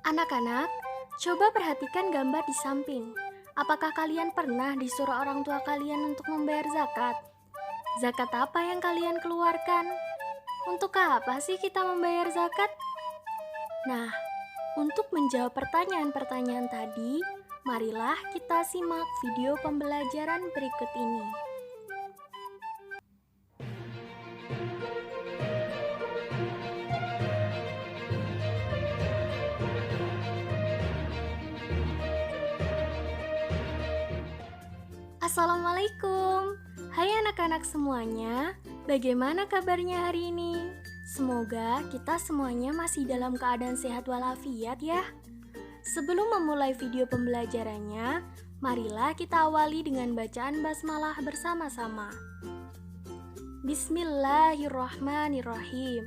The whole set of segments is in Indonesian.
Anak-anak, coba perhatikan gambar di samping. Apakah kalian pernah disuruh orang tua kalian untuk membayar zakat? Zakat apa yang kalian keluarkan? Untuk apa sih kita membayar zakat? Nah, untuk menjawab pertanyaan-pertanyaan tadi, marilah kita simak video pembelajaran berikut ini. Assalamualaikum. Hai anak-anak semuanya, bagaimana kabarnya hari ini? Semoga kita semuanya masih dalam keadaan sehat walafiat ya. Sebelum memulai video pembelajarannya, marilah kita awali dengan bacaan basmalah bersama-sama. Bismillahirrahmanirrahim.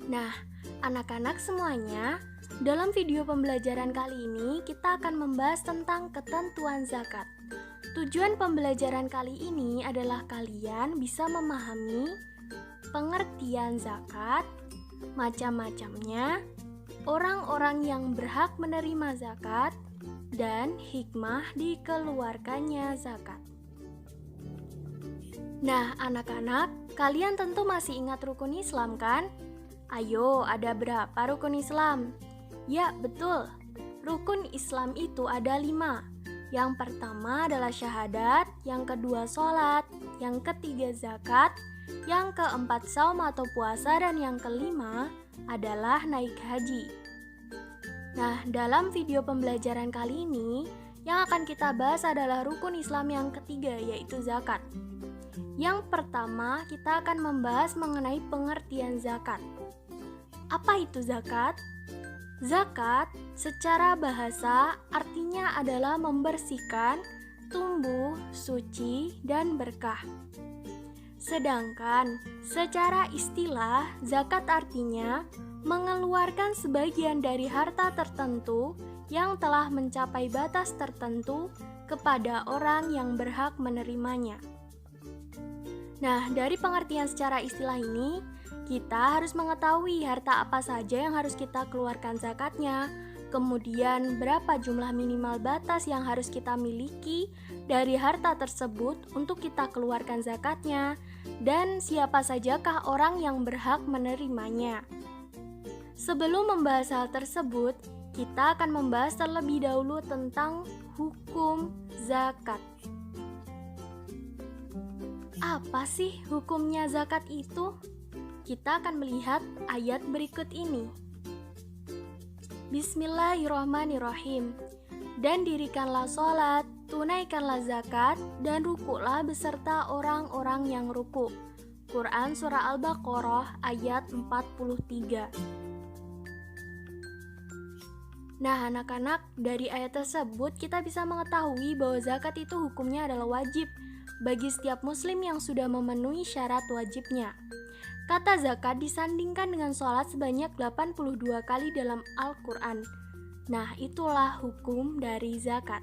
Nah, anak-anak semuanya, dalam video pembelajaran kali ini kita akan membahas tentang ketentuan zakat. Tujuan pembelajaran kali ini adalah kalian bisa memahami pengertian zakat, macam-macamnya, orang-orang yang berhak menerima zakat, dan hikmah dikeluarkannya zakat. Nah, anak-anak, kalian tentu masih ingat rukun Islam kan? Ayo, ada berapa rukun Islam? Ya, betul. Rukun Islam itu ada 5. Yang pertama adalah syahadat, yang kedua sholat, yang ketiga zakat, yang keempat saum atau puasa, dan yang kelima adalah naik haji. Nah, dalam video pembelajaran kali ini, yang akan kita bahas adalah rukun Islam yang ketiga, yaitu zakat. Yang pertama, kita akan membahas mengenai pengertian zakat. Apa itu zakat? Zakat secara bahasa artinya adalah membersihkan, tumbuh, suci, dan berkah. Sedangkan secara istilah, zakat artinya mengeluarkan sebagian dari harta tertentu yang telah mencapai batas tertentu kepada orang yang berhak menerimanya. Nah, dari pengertian secara istilah ini, kita harus mengetahui harta apa saja yang harus kita keluarkan zakatnya, kemudian berapa jumlah minimal batas yang harus kita miliki dari harta tersebut untuk kita keluarkan zakatnya, dan siapa sajakah orang yang berhak menerimanya. Sebelum membahas hal tersebut, kita akan membahas terlebih dahulu tentang hukum zakat. Apa sih hukumnya zakat itu? Kita akan melihat ayat berikut ini. Bismillahirrahmanirrahim. Dan dirikanlah sholat, tunaikanlah zakat, dan rukuklah beserta orang-orang yang rukuk. Quran Surah Al-Baqarah ayat 43. Nah, anak-anak, dari ayat tersebut kita bisa mengetahui bahwa zakat itu hukumnya adalah wajib bagi setiap muslim yang sudah memenuhi syarat wajibnya. Kata zakat disandingkan dengan sholat sebanyak 82 kali dalam Al-Quran. Nah, itulah hukum dari zakat.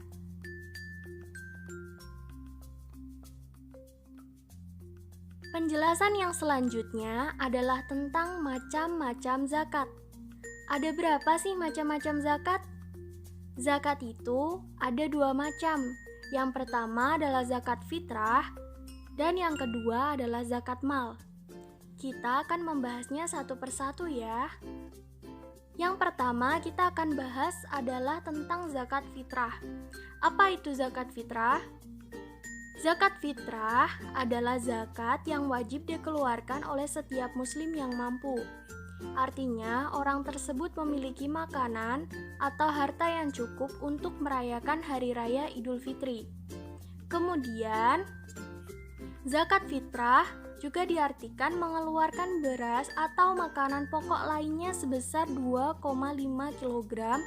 Penjelasan yang selanjutnya adalah tentang macam-macam zakat. Ada berapa sih macam-macam zakat? Zakat itu ada 2 macam. Yang pertama adalah zakat fitrah, dan yang kedua adalah zakat mal. Kita akan membahasnya satu persatu ya. Yang pertama kita akan bahas adalah tentang zakat fitrah. Apa itu zakat fitrah? Zakat fitrah adalah zakat yang wajib dikeluarkan oleh setiap muslim yang mampu. Artinya, orang tersebut memiliki makanan atau harta yang cukup untuk merayakan hari raya Idul Fitri. Kemudian, zakat fitrah juga diartikan mengeluarkan beras atau makanan pokok lainnya sebesar 2,5 kg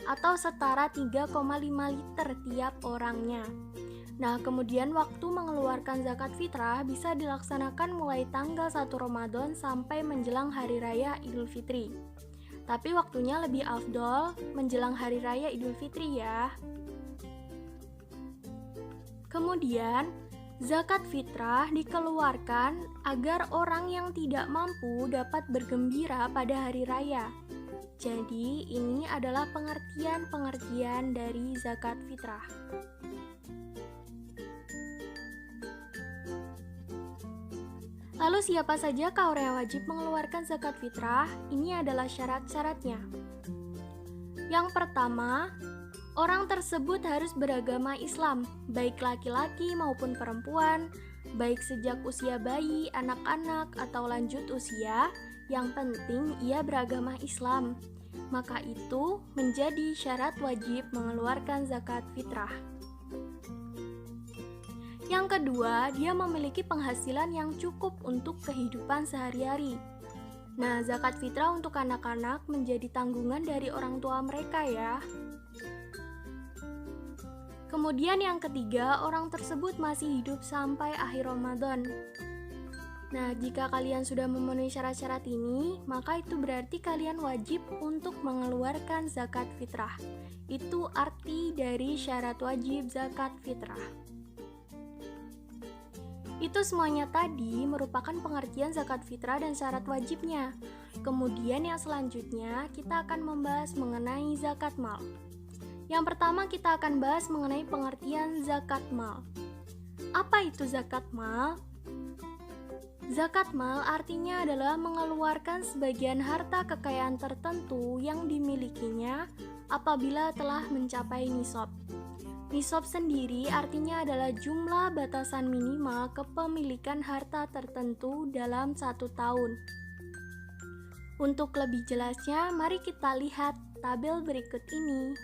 atau setara 3,5 liter tiap orangnya. Nah, kemudian waktu mengeluarkan zakat fitrah bisa dilaksanakan mulai tanggal 1 Ramadan sampai menjelang hari raya Idul Fitri. Tapi waktunya lebih afdol menjelang hari raya Idul Fitri ya. Kemudian, Zakat fitrah dikeluarkan agar orang yang tidak mampu dapat bergembira pada hari raya. Jadi, ini adalah pengertian-pengertian dari zakat fitrah. Lalu siapa sajakah orang yang wajib mengeluarkan zakat fitrah? Ini adalah syarat-syaratnya. Yang pertama, orang tersebut harus beragama Islam, baik laki-laki maupun perempuan, baik sejak usia bayi, anak-anak, atau lanjut usia, yang penting ia beragama Islam. Maka itu menjadi syarat wajib mengeluarkan zakat fitrah. Yang kedua, dia memiliki penghasilan yang cukup untuk kehidupan sehari-hari. Nah, zakat fitrah untuk anak-anak menjadi tanggungan dari orang tua mereka ya. Kemudian yang ketiga, orang tersebut masih hidup sampai akhir Ramadan. Nah, jika kalian sudah memenuhi syarat-syarat ini, maka itu berarti kalian wajib untuk mengeluarkan zakat fitrah. Itu arti dari syarat wajib zakat fitrah. Itu semuanya tadi merupakan pengertian zakat fitrah dan syarat wajibnya. Kemudian yang selanjutnya kita akan membahas mengenai zakat mal. Yang pertama kita akan bahas mengenai pengertian zakat mal. Apa itu zakat mal? Zakat mal artinya adalah mengeluarkan sebagian harta kekayaan tertentu yang dimilikinya apabila telah mencapai nisab. Nisab sendiri artinya adalah jumlah batasan minimal kepemilikan harta tertentu dalam 1 tahun. Untuk lebih jelasnya, mari kita lihat tabel berikut ini.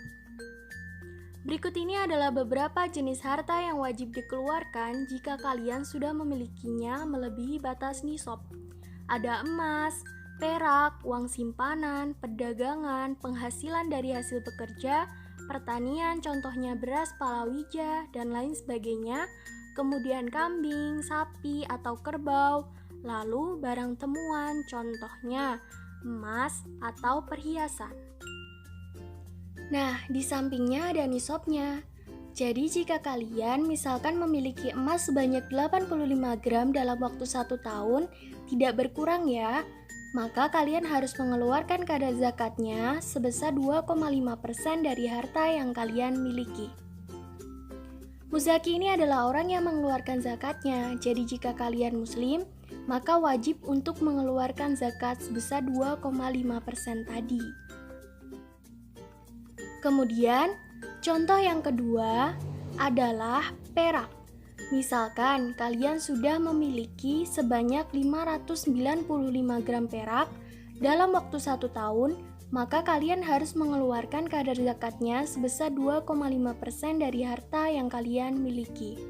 Berikut ini adalah beberapa jenis harta yang wajib dikeluarkan jika kalian sudah memilikinya melebihi batas nisab. Ada emas, perak, uang simpanan, perdagangan, penghasilan dari hasil bekerja, pertanian, contohnya beras, palawija, dan lain sebagainya, kemudian kambing, sapi, atau kerbau, lalu barang temuan, contohnya emas atau perhiasan. Nah, di sampingnya ada nisabnya. Jadi jika kalian misalkan memiliki emas sebanyak 85 gram dalam waktu 1 tahun, tidak berkurang ya, maka kalian harus mengeluarkan kadar zakatnya sebesar 2,5% dari harta yang kalian miliki. Muzaki ini adalah orang yang mengeluarkan zakatnya, jadi jika kalian muslim, maka wajib untuk mengeluarkan zakat sebesar 2,5% tadi. Kemudian, contoh yang kedua adalah perak. Misalkan kalian sudah memiliki sebanyak 595 gram perak dalam waktu 1 tahun, maka kalian harus mengeluarkan kadar zakatnya sebesar 2,5% dari harta yang kalian miliki.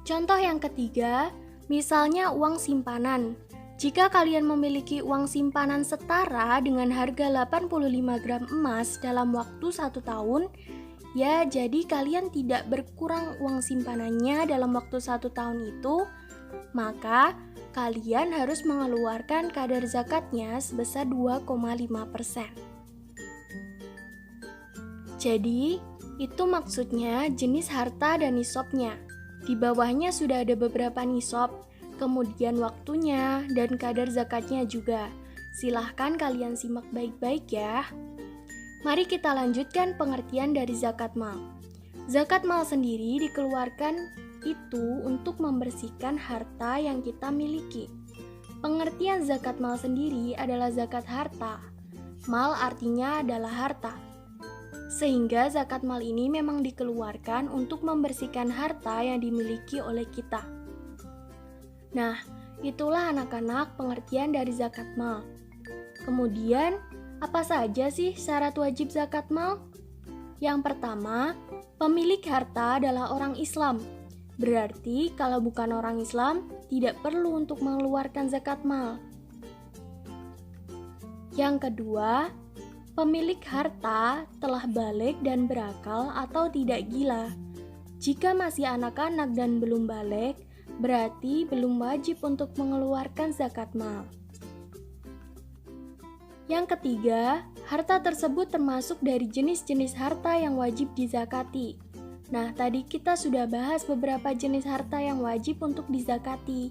Contoh yang ketiga, misalnya uang simpanan. Jika kalian memiliki uang simpanan setara dengan harga 85 gram emas dalam waktu 1 tahun, ya, jadi kalian tidak berkurang uang simpanannya dalam waktu 1 tahun itu, maka kalian harus mengeluarkan kadar zakatnya sebesar 2,5%. Jadi, itu maksudnya jenis harta dan nisabnya. Di bawahnya sudah ada beberapa nisab, kemudian waktunya dan kadar zakatnya juga. Silahkan kalian simak baik-baik ya. Mari kita lanjutkan pengertian dari zakat mal. Zakat mal sendiri dikeluarkan itu untuk membersihkan harta yang kita miliki. Pengertian zakat mal sendiri adalah zakat harta. Mal artinya adalah harta. Sehingga zakat mal ini memang dikeluarkan untuk membersihkan harta yang dimiliki oleh kita. Nah, itulah anak-anak pengertian dari zakat mal. Kemudian, apa saja sih syarat wajib zakat mal? Yang pertama, pemilik harta adalah orang Islam. Berarti kalau bukan orang Islam, tidak perlu untuk mengeluarkan zakat mal. Yang kedua, pemilik harta telah balik dan berakal atau tidak gila. Jika masih anak-anak dan belum balik, berarti belum wajib untuk mengeluarkan zakat mal. Yang ketiga, harta tersebut termasuk dari jenis-jenis harta yang wajib dizakati. Nah, tadi kita sudah bahas beberapa jenis harta yang wajib untuk dizakati.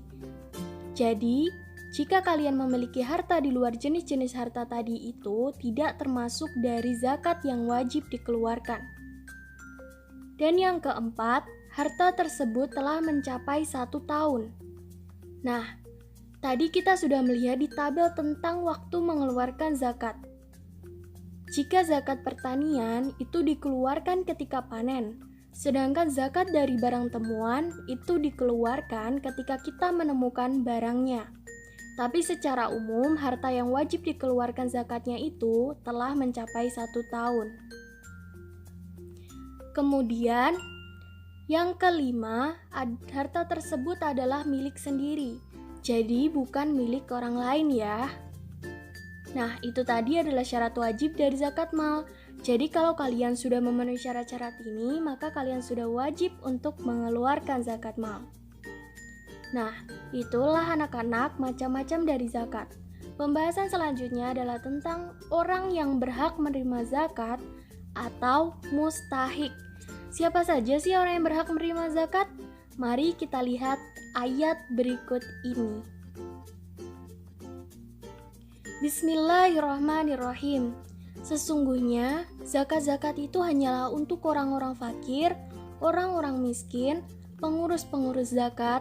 Jadi, jika kalian memiliki harta di luar jenis-jenis harta tadi itu tidak termasuk dari zakat yang wajib dikeluarkan. Dan yang keempat, harta tersebut telah mencapai 1 tahun. Nah, tadi kita sudah melihat di tabel tentang waktu mengeluarkan zakat. Jika zakat pertanian itu dikeluarkan ketika panen, sedangkan zakat dari barang temuan itu dikeluarkan ketika kita menemukan barangnya. Tapi secara umum, harta yang wajib dikeluarkan zakatnya itu telah mencapai 1 tahun. Kemudian, yang kelima, harta tersebut adalah milik sendiri. Jadi bukan milik orang lain ya. Nah, itu tadi adalah syarat wajib dari zakat mal. Jadi kalau kalian sudah memenuhi syarat-syarat ini, maka kalian sudah wajib untuk mengeluarkan zakat mal. Nah, itulah anak-anak macam-macam dari zakat. Pembahasan selanjutnya adalah tentang orang yang berhak menerima zakat atau mustahik. Siapa saja sih orang yang berhak menerima zakat? Mari kita lihat ayat berikut ini. Bismillahirrahmanirrahim. Sesungguhnya zakat-zakat itu hanyalah untuk orang-orang fakir, orang-orang miskin, pengurus-pengurus zakat,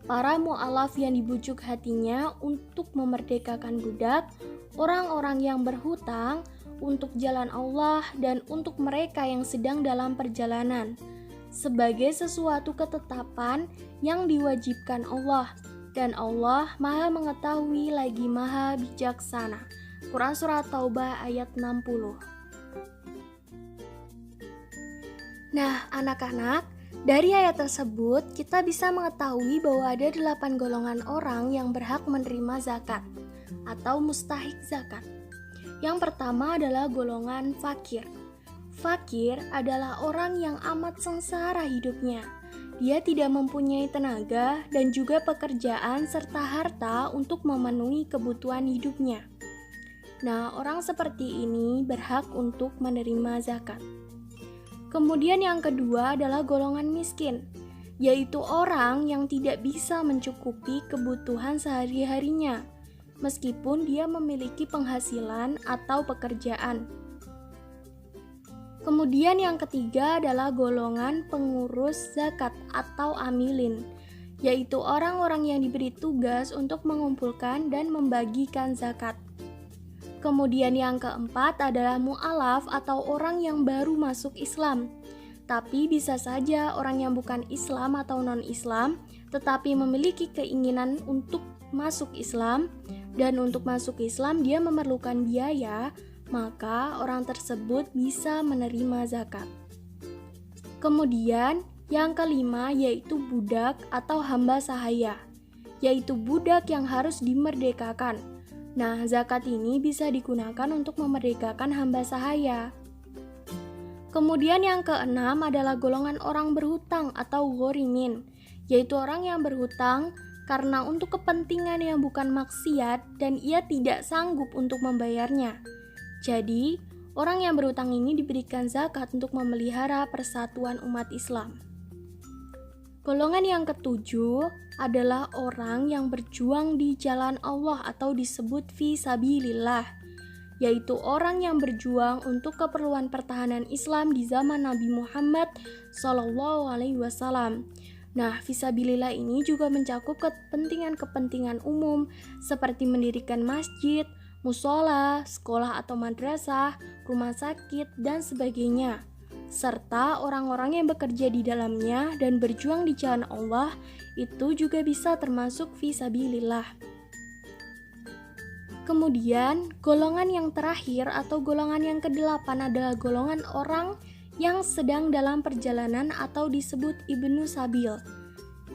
para mu'alaf yang dibujuk hatinya untuk memerdekakan budak, orang-orang yang berhutang, untuk jalan Allah dan untuk mereka yang sedang dalam perjalanan, sebagai sesuatu ketetapan yang diwajibkan Allah. Dan Allah Maha Mengetahui lagi Maha Bijaksana. Quran Surat Taubah ayat 60. Nah, anak-anak, dari ayat tersebut kita bisa mengetahui bahwa ada 8 golongan orang yang berhak menerima zakat atau mustahik zakat. Yang pertama adalah golongan fakir. Fakir adalah orang yang amat sengsara hidupnya. Dia tidak mempunyai tenaga dan juga pekerjaan serta harta untuk memenuhi kebutuhan hidupnya. Nah, orang seperti ini berhak untuk menerima zakat. Kemudian yang kedua adalah golongan miskin, yaitu orang yang tidak bisa mencukupi kebutuhan sehari-harinya, meskipun dia memiliki penghasilan atau pekerjaan. Kemudian yang ketiga adalah golongan pengurus zakat atau amilin, yaitu orang-orang yang diberi tugas untuk mengumpulkan dan membagikan zakat. Kemudian yang keempat adalah mu'alaf atau orang yang baru masuk Islam. Tapi bisa saja orang yang bukan Islam atau non-Islam, tetapi memiliki keinginan untuk masuk Islam, dan untuk masuk Islam dia memerlukan biaya, maka orang tersebut bisa menerima zakat. Kemudian yang kelima yaitu budak atau hamba sahaya, yaitu budak yang harus dimerdekakan. Nah, zakat ini bisa digunakan untuk memerdekakan hamba sahaya. Kemudian yang keenam adalah golongan orang berhutang atau ghorimin, yaitu orang yang berhutang karena untuk kepentingan yang bukan maksiat dan ia tidak sanggup untuk membayarnya. Jadi, orang yang berhutang ini diberikan zakat untuk memelihara persatuan umat Islam. Golongan yang ketujuh adalah orang yang berjuang di jalan Allah atau disebut fi sabilillah, yaitu orang yang berjuang untuk keperluan pertahanan Islam di zaman Nabi Muhammad SAW. Nah, fisabilillah ini juga mencakup kepentingan-kepentingan umum seperti mendirikan masjid, musola, sekolah atau madrasah, rumah sakit, dan sebagainya. Serta orang-orang yang bekerja di dalamnya dan berjuang di jalan Allah itu juga bisa termasuk fisabilillah. Kemudian, golongan yang terakhir atau golongan yang ke-8 adalah golongan orang yang sedang dalam perjalanan atau disebut ibnu sabil.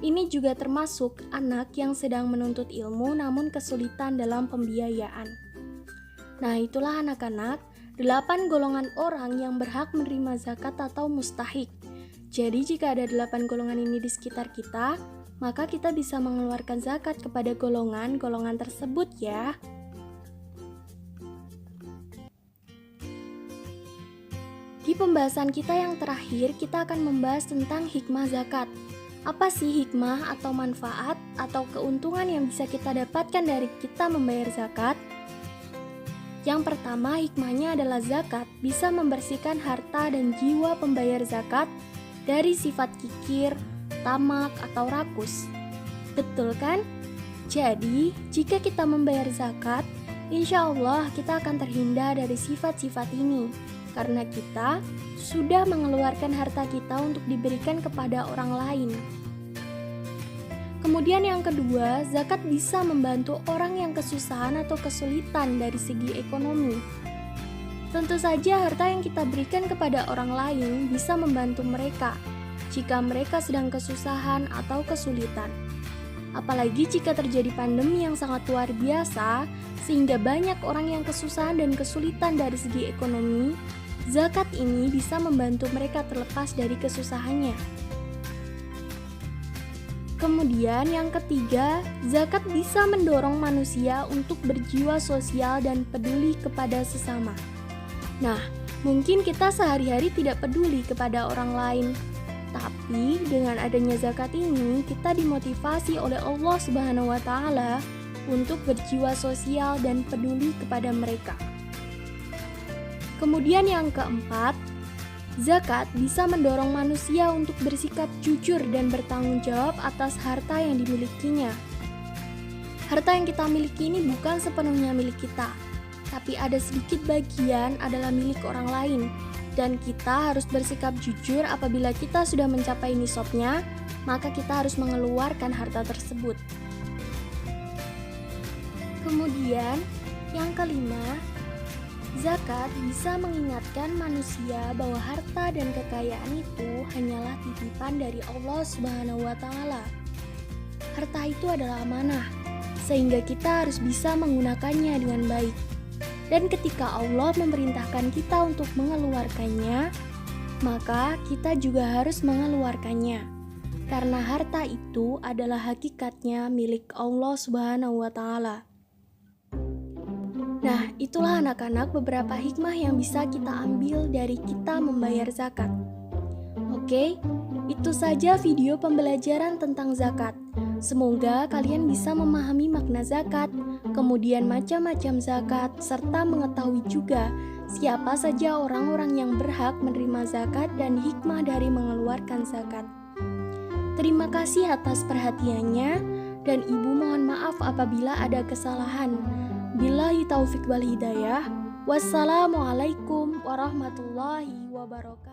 Ini juga termasuk anak yang sedang menuntut ilmu namun kesulitan dalam pembiayaan. Nah, itulah anak-anak, 8 golongan orang yang berhak menerima zakat atau mustahik. Jadi jika ada 8 golongan ini di sekitar kita, maka kita bisa mengeluarkan zakat kepada golongan-golongan tersebut ya. Di pembahasan kita yang terakhir, kita akan membahas tentang hikmah zakat. Apa sih hikmah atau manfaat atau keuntungan yang bisa kita dapatkan dari kita membayar zakat? Yang pertama, hikmahnya adalah zakat bisa membersihkan harta dan jiwa pembayar zakat dari sifat kikir, tamak, atau rakus. Betul kan? Jadi, jika kita membayar zakat, insya Allah kita akan terhindar dari sifat-sifat ini karena kita sudah mengeluarkan harta kita untuk diberikan kepada orang lain. Kemudian yang kedua, zakat bisa membantu orang yang kesusahan atau kesulitan dari segi ekonomi. Tentu saja harta yang kita berikan kepada orang lain bisa membantu mereka jika mereka sedang kesusahan atau kesulitan. Apalagi jika terjadi pandemi yang sangat luar biasa, sehingga banyak orang yang kesusahan dan kesulitan dari segi ekonomi, zakat ini bisa membantu mereka terlepas dari kesusahannya. Kemudian yang ketiga, zakat bisa mendorong manusia untuk berjiwa sosial dan peduli kepada sesama. Nah, mungkin kita sehari-hari tidak peduli kepada orang lain, tapi dengan adanya zakat ini kita dimotivasi oleh Allah Subhanahu wa Ta'ala untuk berjiwa sosial dan peduli kepada mereka. Kemudian yang keempat, zakat bisa mendorong manusia untuk bersikap jujur dan bertanggung jawab atas harta yang dimilikinya. Harta yang kita miliki ini bukan sepenuhnya milik kita, tapi ada sedikit bagian adalah milik orang lain. Dan kita harus bersikap jujur apabila kita sudah mencapai nisabnya, maka kita harus mengeluarkan harta tersebut. Kemudian, yang kelima, zakat bisa mengingatkan manusia bahwa harta dan kekayaan itu hanyalah titipan dari Allah Subhanahu wa Ta'ala. Harta itu adalah amanah, sehingga kita harus bisa menggunakannya dengan baik. Dan ketika Allah memerintahkan kita untuk mengeluarkannya, maka kita juga harus mengeluarkannya. Karena harta itu adalah hakikatnya milik Allah Subhanahu wa Ta'ala. Nah, itulah anak-anak beberapa hikmah yang bisa kita ambil dari kita membayar zakat. Oke, itu saja video pembelajaran tentang zakat. Semoga kalian bisa memahami makna zakat, kemudian macam-macam zakat, serta mengetahui juga siapa saja orang-orang yang berhak menerima zakat dan hikmah dari mengeluarkan zakat. Terima kasih atas perhatiannya, dan Ibu mohon maaf apabila ada kesalahan. Billahi taufik wal hidayah. Wassalamualaikum warahmatullahi wabarakatuh.